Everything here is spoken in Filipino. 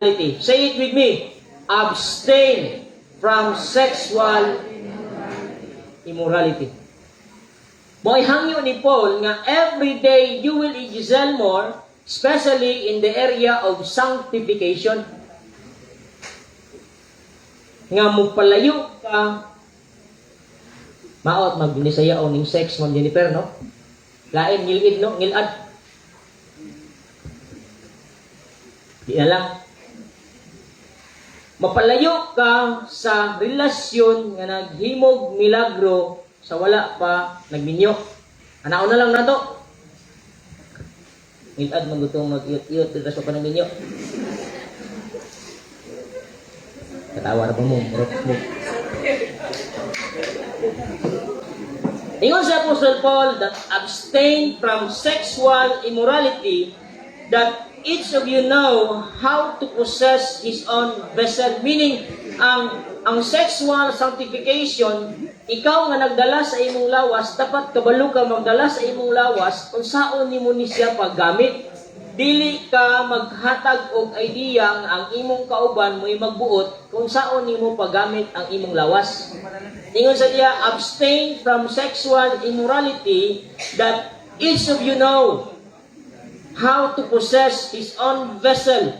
Say it with me. Abstain from sexual immorality. Mo'y hangyo ni Paul nga every day you will excel more, especially in the area of sanctification. Nga magpalayo ka, maot magbinisaya o ning sex, Ma'am Jennifer, no? Lain, ngilid, no? Ngilad. Di na lang. Mapalayo ka sa relasyon nga naghimog milagro sa wala pa nagminyo. Anao na lang na to. Ngilad, magutong mag-iyot-iyot, dito sa panagminyo. Katawa na pa mo. Ingon sa Apostle Paul that abstain from sexual immorality, that each of you know how to possess his own vessel. Meaning, ang sexual sanctification, ikaw nga nagdala sa imong lawas, dapat kabalo ka magdala sa imong lawas kung saan nimo ni siya paggamit. Dili ka maghatag og idea nga ang imong kauban mo'y magbuot kung saan nimo paggamit ang imong lawas. Ingon sa iya, abstain from sexual immorality, that each of you know how to possess his own vessel.